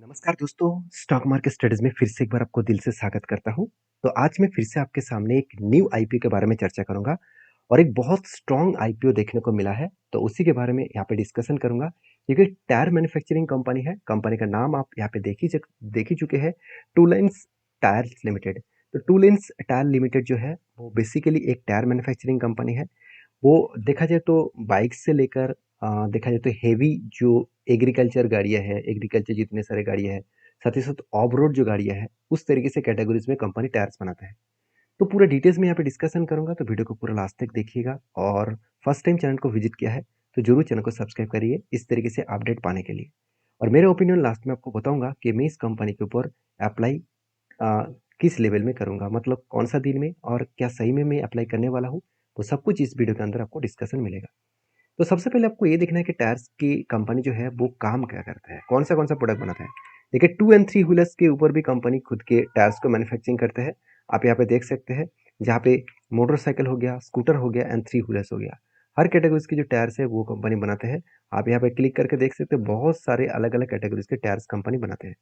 नमस्कार दोस्तों, stock market studies में फिर से एक बार आपको दिल से स्वागत करता हूं। तो आज मैं फिर से आपके सामने एक न्यू आईपीओ के बारे में चर्चा करूंगा और एक बहुत स्ट्रॉन्ग आईपीओ देखने को मिला है, तो उसी के बारे में यहाँ पे डिस्कशन करूंगा। क्योंकि टायर मैन्युफैक्चरिंग कंपनी है, कंपनी का नाम आप यहाँ पे देख ही चुके हैं, टू लाइन्स टायर्स लिमिटेड। तो टू लाइन्स टायर लिमिटेड जो है वो बेसिकली एक टायर मैन्युफैक्चरिंग कंपनी है। वो देखा जाए तो बाइक से लेकर देखा जाए तो हेवी जो एग्रीकल्चर गाड़ियाँ हैं, एग्रीकल्चर जितने सारे गाड़ियाँ हैं, साथ ही साथ ऑफ रोड जो गाड़ियाँ हैं, उस तरीके से कैटेगरीज में कंपनी टायर्स बनाता है। तो पूरा डिटेल्स में यहाँ पे डिस्कशन करूंगा, तो वीडियो को पूरा लास्ट तक देखिएगा। और फर्स्ट टाइम चैनल को विजिट किया है तो जरूर चैनल को सब्सक्राइब करिए इस तरीके से अपडेट पाने के लिए। और मेरे ओपिनियन लास्ट में आपको बताऊंगा कि मैं इस कंपनी के ऊपर अप्लाई किस लेवल में करूंगा, मतलब कौन सा दिन में और क्या सही में मैं अप्लाई करने वाला हूँ। तो सब कुछ इस वीडियो के अंदर आपको डिस्कशन मिलेगा। तो सबसे पहले आपको ये देखना है कि टायर्स की कंपनी जो है वो काम क्या करता है, कौन सा प्रोडक्ट बनाता है। देखिए, 2 एंड 3 व्हीलर्स के ऊपर भी कंपनी खुद के टायर्स को मैन्युफैक्चरिंग करते हैं। आप यहाँ पे देख सकते हैं, जहाँ पे मोटरसाइकिल हो गया, स्कूटर हो गया एंड 3 व्हीलर्स हो गया, हर कैटेगरीज के जो टायर्स है वो कंपनी बनाते हैं। आप यहाँ पे क्लिक करके देख सकते हैं, बहुत सारे अलग अलग कैटेगरीज के टायर्स कंपनी बनाते हैं।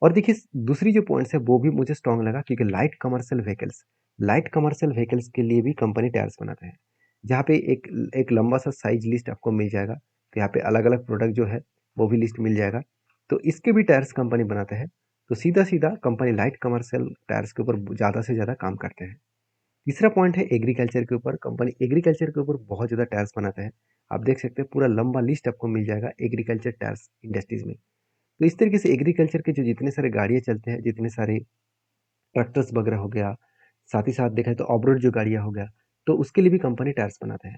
और देखिए, दूसरी जो पॉइंट्स है वो भी मुझे स्ट्रांग लगा, क्योंकि लाइट कमर्शियल व्हीकल्स के लिए भी कंपनी टायर्स बनाते हैं। जहाँ पे एक एक लंबा सा साइज लिस्ट आपको मिल जाएगा, तो यहाँ पे अलग अलग प्रोडक्ट जो है वो भी लिस्ट मिल जाएगा। तो इसके भी टायर्स कंपनी बनाते हैं। तो सीधा सीधा कंपनी लाइट कमर्शियल टायर्स के ऊपर ज़्यादा से ज़्यादा काम करते हैं। तीसरा पॉइंट है एग्रीकल्चर के ऊपर, कंपनी एग्रीकल्चर के ऊपर बहुत ज़्यादा टायर्स बनाते हैं। आप देख सकते हैं, पूरा लंबा लिस्ट आपको मिल जाएगा एग्रीकल्चर टायर्स इंडस्ट्रीज में। तो इस तरीके से एग्रीकल्चर के जो जितने सारे गाड़ियाँ चलते हैं, जितने सारे ट्रैक्टर्स वगैरह हो गया, साथ ही साथ देखा जाए तो ऑफ रोड जो गाड़ियाँ हो गया, तो उसके लिए भी कंपनी टायर्स बनाते हैं।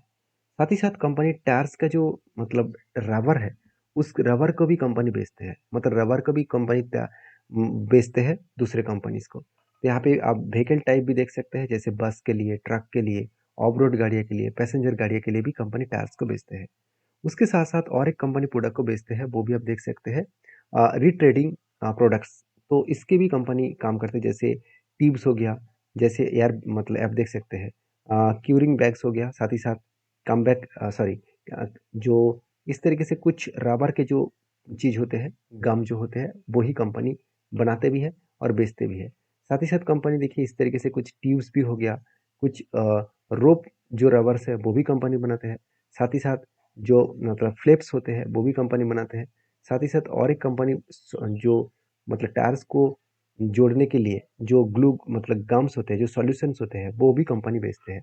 साथ ही साथ कंपनी टायर्स का जो मतलब रबर है, उस रबर को भी कंपनी बेचते हैं, मतलब रबर को भी कंपनी बेचते हैं दूसरे कंपनीज को। तो यहाँ पे आप व्हीकल टाइप भी देख सकते हैं, जैसे बस के लिए, ट्रक के लिए, ऑफ रोड गाड़ियों के लिए, पैसेंजर गाड़ियों के लिए भी कंपनी टायर्स को बेचते हैं। उसके साथ साथ और एक कंपनी प्रोडक्ट को बेचते हैं, वो भी आप देख सकते हैं, रिट्रेडिंग प्रोडक्ट्स। तो इसके भी कंपनी काम करते हैं, जैसे ट्यूब्स हो गया, जैसे एयर मतलब आप देख सकते हैं, क्यूरिंग बैग्स हो गया, साथ ही साथ कम बैक सॉरी जो इस तरीके से कुछ रबर के जो चीज़ होते हैं, गम जो होते हैं, वही कंपनी बनाते भी है और बेचते भी है। साथ ही साथ कंपनी देखिए इस तरीके से कुछ ट्यूब्स भी हो गया, कुछ रोप जो रबर से है वो भी कंपनी बनाते हैं। साथ ही साथ जो मतलब फ्लेप्स होते हैं वो भी कंपनी बनाते हैं। साथ ही साथ और एक कंपनी जो मतलब टायर्स को जोड़ने के लिए जो ग्लू मतलब गम्स होते हैं, जो सॉल्यूशंस होते हैं, वो भी कंपनी बेचते हैं।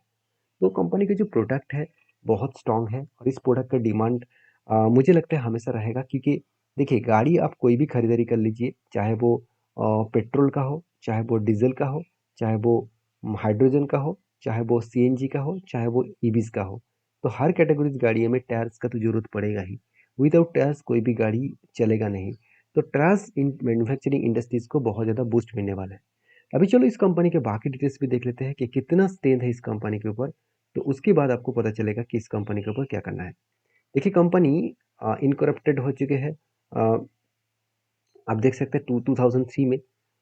तो कंपनी के जो प्रोडक्ट है बहुत स्ट्रांग है, और इस प्रोडक्ट का डिमांड मुझे लगता है हमेशा रहेगा। क्योंकि देखिए, गाड़ी आप कोई भी खरीदारी कर लीजिए, चाहे वो पेट्रोल का हो, चाहे वो डीजल का हो, चाहे वो हाइड्रोजन का हो, चाहे वो सीएनजी का हो, चाहे वो ईवीज का हो, तो हर कैटेगरीज गाड़ियों में टायर्स का तो जरूरत पड़ेगा ही। विदाउट टायर्स कोई भी गाड़ी चलेगा नहीं। तो टायर्स इन मैन्युफैक्चरिंग इंडस्ट्रीज को बहुत ज़्यादा बूस्ट मिलने वाला है। अभी चलो इस कंपनी के बाकी डिटेल्स भी देख लेते हैं कि कितना स्ट्रेंथ है इस कंपनी के ऊपर। तो उसके बाद आपको पता चलेगा कि इस कंपनी के ऊपर क्या करना है। देखिए, कंपनी इनकरप्टेड हो चुके हैं, आप देख सकते हैं 2003 में।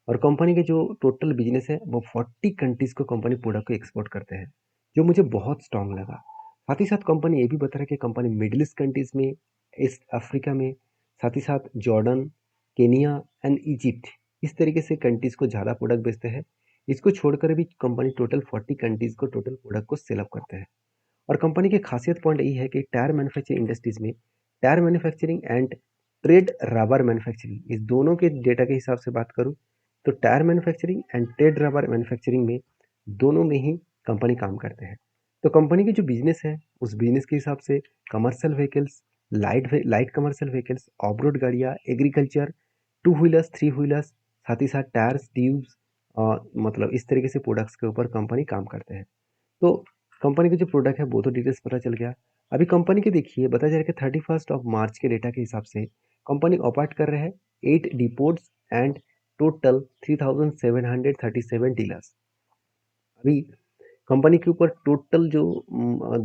और कंपनी के जो टोटल बिजनेस है वो 40 कंट्रीज को कंपनी प्रोडक्ट को एक्सपोर्ट करते हैं, जो मुझे बहुत स्ट्रांग लगा। साथ ही साथ कंपनी ये भी बता रहा है कि कंपनी मिडिल ईस्ट कंट्रीज में, ईस्ट अफ्रीका में, साथ ही साथ जॉर्डन, केनिया एंड इजिप्ट, इस तरीके से कंट्रीज को ज़्यादा प्रोडक्ट बेचते हैं। इसको छोड़कर भी कंपनी टोटल 40 कंट्रीज को टोटल प्रोडक्ट को सेल अप करते हैं। और कंपनी की खासियत पॉइंट यही है कि टायर मैन्युफैक्चरिंग इंडस्ट्रीज में tyre manufacturing and trade rubber manufacturing, इस दोनों के डेटा के हिसाब से बात करूं, तो tyre manufacturing and trade rubber manufacturing में दोनों में ही कंपनी काम करते हैं। तो कंपनी की जो बिजनेस है, उस बिजनेस के हिसाब से commercial vehicles, light commercial vehicles, of road गाड़ियाँ, एग्रीकल्चर, 2 व्हीलर्स, 3 व्हीलर्स, साथ ही साथ टायर्स, ट्यूब्स, मतलब इस तरीके से प्रोडक्ट्स के ऊपर कंपनी काम करते हैं। तो कंपनी के जो प्रोडक्ट है वो तो डिटेल्स पता चल गया। अभी कंपनी के देखिए बताया जा रहा है कि 31 मार्च के डेटा के हिसाब से कंपनी ऑपरेट कर रहे हैं 8 डिपोट्स एंड टोटल 3737 डीलर्स। अभी कंपनी के ऊपर टोटल जो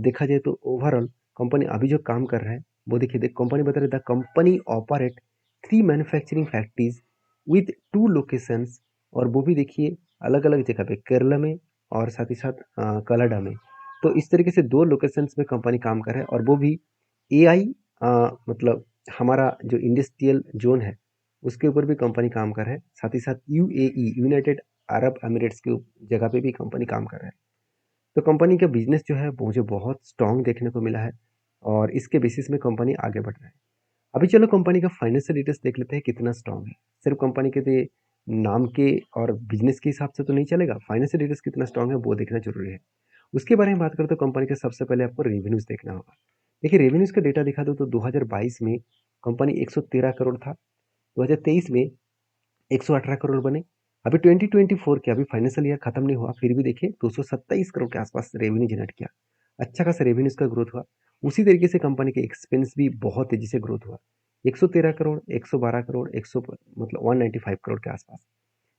देखा जाए तो ओवरऑल कंपनी अभी जो काम कर रहा है वो देखिए, कंपनी बता रही था company operate 3 manufacturing factories with 2 locations. और वो भी देखिए अलग अलग जगह पे, केरला में और साथ ही साथ कनाडा में। तो इस तरीके से 2 लोकेशंस में कंपनी काम कर रहा है, और वो भी एआई मतलब हमारा जो इंडस्ट्रियल जोन है उसके ऊपर भी कंपनी काम कर रहा है। साथ ही साथ यूएई, यूनाइटेड अरब एमिरेट्स की जगह पे भी कंपनी काम कर रहा है। तो कंपनी का बिजनेस जो है मुझे बहुत स्ट्रांग देखने को मिला है और इसके बेसिस में कंपनी आगे बढ़ रहा है। अभी चलो कंपनी का फाइनेंशियल डिटेल्स देख लेते हैं कितना स्ट्रांग है। सिर्फ कंपनी के नाम के और बिजनेस के हिसाब से तो नहीं चलेगा, फाइनेंशियल डिटेल्स कितना स्ट्रांग है वो देखना जरूरी है। उसके बारे में बात करें तो कंपनी का सबसे पहले आपको रेवेन्यूज देखना होगा। देखिए रेवेन्यूज का डेटा दिखा दो तो 2022 में कंपनी 113 करोड़ था, 2023 में 118 करोड़ बने। अभी 2024 के अभी फाइनेंशियल ईयर खत्म नहीं हुआ, फिर भी देखिए 227 करोड़ के आसपास रेवेन्यू जनरेट किया। अच्छा खासा रेवेन्यूज का ग्रोथ हुआ। उसी तरीके से कंपनी के एक्सपेंस भी बहुत तेजी से ग्रोथ हुआ। 113 करोड़, 112 करोड़, 100 मतलब 195 करोड़ के आसपास।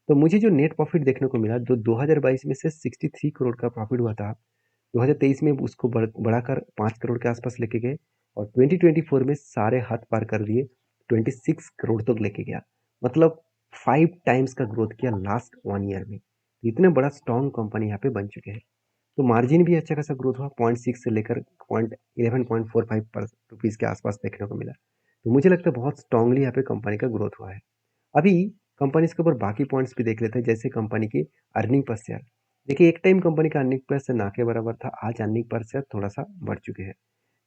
तो मुझे जो नेट प्रॉफिट देखने को मिला, जो 2022 में से 63 करोड़ का प्रॉफिट हुआ था, 2023 में उसको बढ़ाकर 5 करोड़ के आसपास लेके गए और 2024 में सारे हद पार कर दिए, 26 करोड़ तक लेके गया। मतलब 5 टाइम्स का ग्रोथ किया लास्ट 1 ईयर में। तो इतने बड़ा स्ट्रॉन्ग कंपनी यहाँ पे बन चुके हैं। तो मार्जिन भी अच्छा खासा ग्रोथ हुआ, 0.6 से लेकर 11.45 पर रुपीज़ के आसपास देखने को मिला। तो मुझे लगता है बहुत स्ट्रांगली यहाँ पे कंपनी का ग्रोथ हुआ है। अभी कंपनी के ऊपर बाकी पॉइंट्स भी देख लेते हैं, जैसे कंपनी की अर्निंग पर शेयर। देखिए एक टाइम कंपनी का अर्निंग पर शेयर ना के बराबर था, आज अर्निंग पर शेयर थोड़ा सा बढ़ चुके हैं।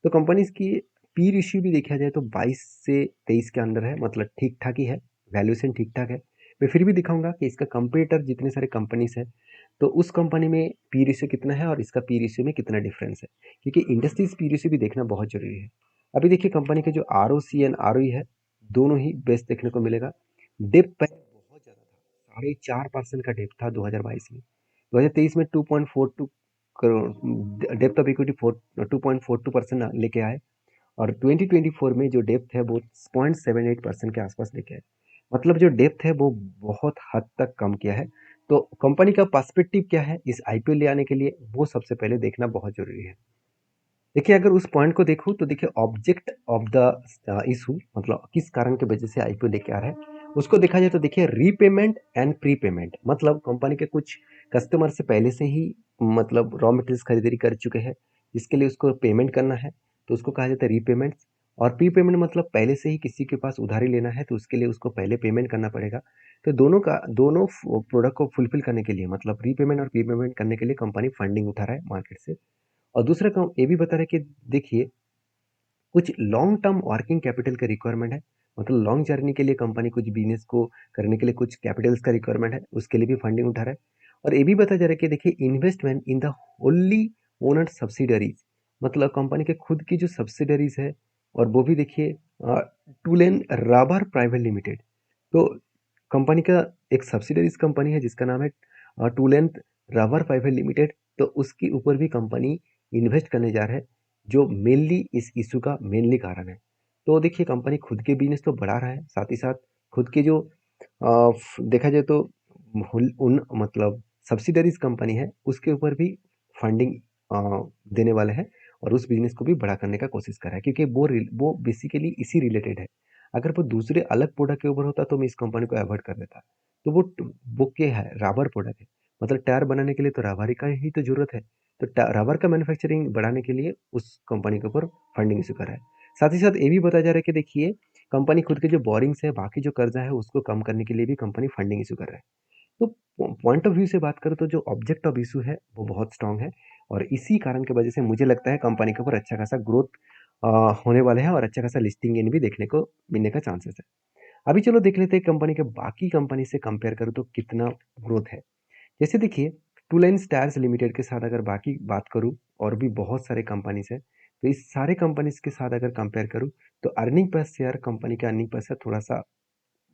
तो कंपनी की पी रेशियो भी देखा जाए तो 22 से 23 के अंदर है, मतलब ठीक ठाक ही है, वैल्यूएशन ठीक ठाक है। मैं फिर भी दिखाऊंगा कि इसका कंपेटिटर जितने सारे कंपनीज है तो उस कंपनी में पी रेशियो कितना है और इसका पी रेशियो में कितना डिफरेंस है, क्योंकि इंडस्ट्रीज पी रेशियो भी देखना बहुत जरूरी है। अभी देखिए कंपनी के जो R O C and R है, दोनों ही बेस्ट देखने को मिलेगा। डेप पहले बहुत ज़्यादा था, 4.5% का डेप था 2022 में। 2023 में 2.42 करोड़ डेप्थ ऑफ इक्विटी 2.42% लेके आए और 2024 में जो डेप्थ है वो 0.78% के आसपास लेके आए। मतलब जो डेप्थ है वो बहुत हद तक कम किया है। तो कंपनी का पर्सपेक्टिव क्या है इस आईपीओ ले आने के लिए, वो सबसे पहले देखना बहुत जरूरी है। देखिए अगर उस पॉइंट को देखूं तो देखिए ऑब्जेक्ट ऑफ द इशू, मतलब किस कारण की वजह से आईपीओ लेके आ रहा है, उसको देखा जाए तो देखिए रीपेमेंट एंड प्रीपेमेंट। मतलब कंपनी के कुछ कस्टमर से पहले से ही मतलब रॉ मटेरियल्स खरीदारी कर चुके हैं, जिसके लिए उसको पेमेंट करना है, तो उसको कहा जाता है रीपेमेंट। और प्रीपेमेंट मतलब पहले से ही किसी के पास उधारी लेना है तो उसके लिए उसको पहले पेमेंट करना पड़ेगा। तो दोनों प्रोडक्ट को फुलफिल करने के लिए, मतलब रीपेमेंट और प्रीपेमेंट करने के लिए कंपनी फंडिंग उठा रहा है मार्केट से। और दूसरा काम ये भी बता रहे हैं कि देखिए कुछ लॉन्ग टर्म वर्किंग कैपिटल का रिक्वायरमेंट है, मतलब लॉन्ग जर्नी के लिए कंपनी कुछ बिजनेस को करने के लिए कुछ कैपिटल्स का रिक्वायरमेंट है, उसके लिए भी फंडिंग उठा रहा है। और ये भी बताया जा रहा है कि देखिए investment in the Holi owner subsidiaries, मतलब कंपनी के खुद की जो सब्सिडरीज है, और वो भी देखिए टूलेन राबर प्राइवेट लिमिटेड। तो कंपनी का एक सब्सिडरीज कंपनी है जिसका नाम है टूलेन राबर प्राइवेट लिमिटेड। तो उसके ऊपर भी कंपनी इन्वेस्ट करने जा रहा है, जो मेनली इस इशू का मेनली कारण है। तो देखिए कंपनी खुद के बिजनेस तो बढ़ा रहा है, साथ ही साथ खुद के जो देखा जाए तो उन मतलब सब्सिडरीज कंपनी है उसके ऊपर भी फंडिंग देने वाले हैं और उस बिजनेस को भी बड़ा करने का कोशिश कर रहा है, क्योंकि वो बेसिकली इसी रिलेटेड है। अगर वो दूसरे अलग प्रोडक्ट के ऊपर होता तो मैं इस कंपनी को अवॉइड कर देता। तो वो क्या है, रबर प्रोडक्ट है, मतलब टायर बनाने के लिए तो रबर का ही तो जरूरत है। तो रबर का मैन्युफैक्चरिंग बढ़ाने के लिए उस कंपनी के ऊपर फंडिंग इशू कर रहा है। साथ ही साथ ये भी बताया जा रहा है कि देखिए कंपनी खुद के जो बोरिंग्स है, बाकी जो कर्जा है उसको कम करने के लिए भी कंपनी फंडिंग इशू कर रहा है। तो पॉइंट ऑफ व्यू से बात करें तो जो ऑब्जेक्ट ऑफ इशू है वो बहुत स्ट्रांग है और इसी कारण की वजह से मुझे लगता है कंपनी के ऊपर अच्छा खासा ग्रोथ होने वाले हैं और अच्छा खासा लिस्टिंग इन भी देखने को मिलने का चांसेस है। अभी चलो देख लेते हैं कंपनी के बाकी कंपनी से कंपेयर करूँ तो कितना ग्रोथ है। जैसे देखिए टूलेंस टायर्स लिमिटेड के साथ अगर बाकी बात करूं, और भी बहुत सारे कंपनीज है, तो इस सारे कंपनीज के साथ अगर कंपेयर करूं तो अर्निंग पर शेयर, कंपनी का अर्निंग पर शेयर थोड़ा सा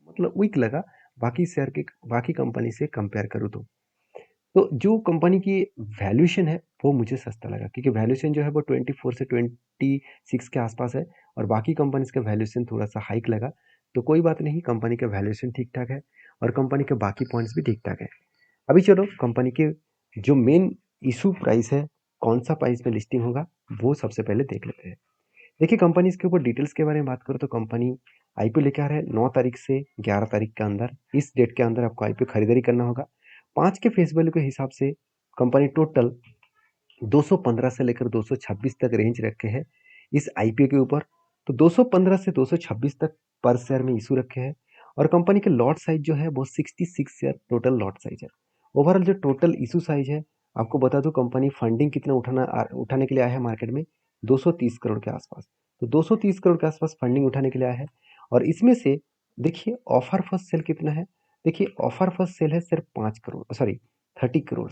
मतलब वीक लगा बाकी शेयर के, बाकी कंपनी से कंपेयर करूं तो जो कंपनी की वैल्यूएशन है वो मुझे सस्ता लगा, क्योंकि वैल्यूएशन जो है वो 24 से 26 के आसपास है और बाकी कंपनीज का वैल्यूएशन थोड़ा सा हाइक लगा। तो कोई बात नहीं, कंपनी का वैल्यूएशन ठीक ठाक है और कंपनी के बाकी पॉइंट्स भी ठीक ठाक है। अभी चलो कंपनी के जो मेन इशू प्राइस है, कौन सा प्राइस में लिस्टिंग होगा, वो सबसे पहले देख लेते हैं। देखिए कंपनी इसके ऊपर डिटेल्स के बारे में बात करो तो कंपनी आईपीओ लेके आ रहा है 9 तारीख से 11 तारीख के अंदर। इस डेट के अंदर आपको आईपीओ खरीदारी करना होगा। 5 के फेस वैल्यू के हिसाब से कंपनी टोटल 215 से लेकर 226 तक रेंज रखे हैं इस आईपीओ के ऊपर। तो 215 से 226 तक पर शेयर में इशू रखे हैं और कंपनी के लॉट साइज जो है वो 66 शेयर टोटल लॉट साइज है। ओवरऑल जो टोटल इशू साइज है, आपको बता दूं कंपनी फंडिंग कितना उठाने के लिए आया है मार्केट में, 230 करोड़ के आसपास। तो 230 करोड़ के आसपास फंडिंग उठाने के लिए आया है। और इसमें से देखिए ऑफर फर्स्ट सेल कितना है। देखिए ऑफर फर्स्ट सेल है सिर्फ 5 करोड़, सॉरी 30 करोड़।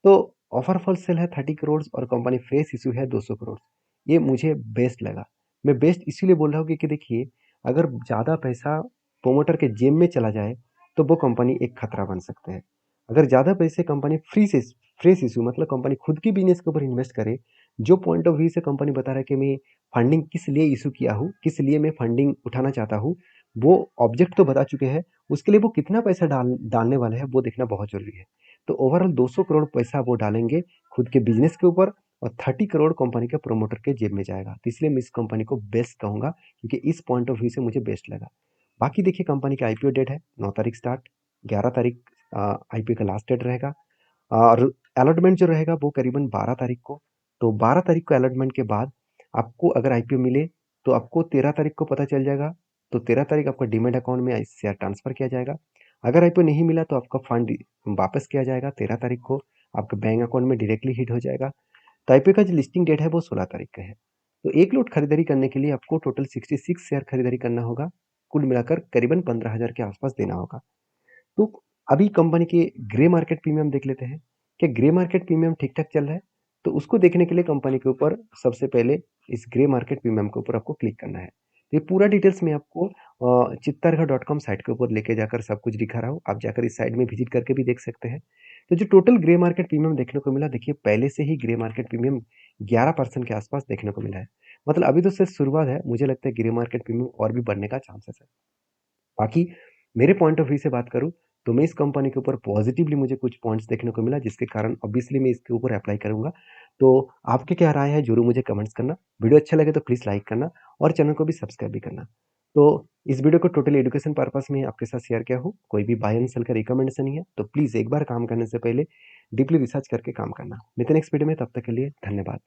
तो ऑफर फर्स्ट सेल है 30 करोड़ और कंपनी फ्रेश इशू है 200 करोड़। ये मुझे बेस्ट लगा। मैं बेस्ट इसीलिए बोल रहा हूँ क्योंकि देखिए अगर ज़्यादा पैसा प्रोमोटर के जेब में चला जाए तो वो कंपनी एक खतरा बन सकते हैं। अगर ज़्यादा पैसे कंपनी फ्रेश इशू मतलब कंपनी खुद की बिजनेस के ऊपर इन्वेस्ट करे, जो पॉइंट ऑफ व्यू से कंपनी बता रहा है कि मैं फंडिंग किस लिए इशू किया हूँ, किस लिए मैं फंडिंग उठाना चाहता हूँ, वो ऑब्जेक्ट तो बता चुके हैं। उसके लिए वो कितना पैसा डालने वाले हैं वो देखना बहुत जरूरी है। तो ओवरऑल 200 करोड़ पैसा वो डालेंगे खुद के बिजनेस के ऊपर और 30 करोड़ कंपनी के प्रोमोटर के जेब में जाएगा। तो इसलिए मैं इस कंपनी को बेस्ट कहूंगा क्योंकि इस पॉइंट ऑफ व्यू से मुझे बेस्ट लगा। बाकी देखिए कंपनी का आईपीओ डेट है 9 तारीख स्टार्ट, 11 तारीख आईपीओ का लास्ट डेट रहेगा। और अलॉटमेंट जो रहेगा वो करीबन 12 तारीख को। तो 12 तारीख को अलॉटमेंट के बाद आपको अगर आईपीओ मिले तो आपको 13 तारीख को पता चल जाएगा। तो 13 तारीख आपका डीमैट अकाउंट में शेयर ट्रांसफर किया जाएगा। अगर आईपीओ नहीं मिला तो आपका फंड वापस किया जाएगा 13 तारीख को, आपके बैंक अकाउंट में डायरेक्टली हिट हो जाएगा। तो आईपीओ का जो लिस्टिंग डेट है वो 16 तारीख का है। तो एक लॉट खरीदारी करने के लिए आपको टोटल 66 शेयर खरीदारी करना होगा। कुल मिलाकर करीबन 15,000 के आसपास देना होगा। तो अभी कंपनी के ग्रे मार्केट प्रीमियम देख लेते हैं कि ग्रे मार्केट प्रीमियम ठीक ठाक चल रहा है। तो उसको देखने के लिए कंपनी के ऊपर सबसे पहले इस ग्रे मार्केट प्रीमियम के ऊपर आपको क्लिक करना है। तो ये पूरा डिटेल्स मैं आपको चित्तरगढ़.com साइट के ऊपर लेके जाकर सब कुछ दिखा रहा हूँ। आप जाकर इस साइट में विजिट करके भी देख सकते हैं। तो जो टोटल ग्रे मार्केट प्रीमियम देखने को मिला, देखिए पहले से ही ग्रे मार्केट प्रीमियम 11% के आसपास देखने को मिला है। मतलब अभी तो सिर्फ शुरुआत है, मुझे लगता है ग्रे मार्केट प्रीमियम और भी बढ़ने का चांसेस है। बाकी मेरे पॉइंट ऑफ व्यू से बात करूँ तो मैं इस कंपनी के ऊपर पॉजिटिवली मुझे कुछ पॉइंट्स देखने को मिला जिसके कारण ऑब्वियसली मैं इसके ऊपर अप्लाई करूंगा। तो आपकी क्या राय है जरूर मुझे कमेंट्स करना। वीडियो अच्छा लगे तो प्लीज़ लाइक करना और चैनल को भी सब्सक्राइब भी करना। तो इस वीडियो को टोटली एजुकेशन पर्पस में आपके साथ शेयर किया हूँ, कोई भी बाय एंड सेल का रिकमेंडेशन नहीं है। तो प्लीज़ एक बार काम करने से पहले डीपली रिसर्च करके काम करना। मिलते हैं नेक्स्ट वीडियो में, तब तक के लिए धन्यवाद।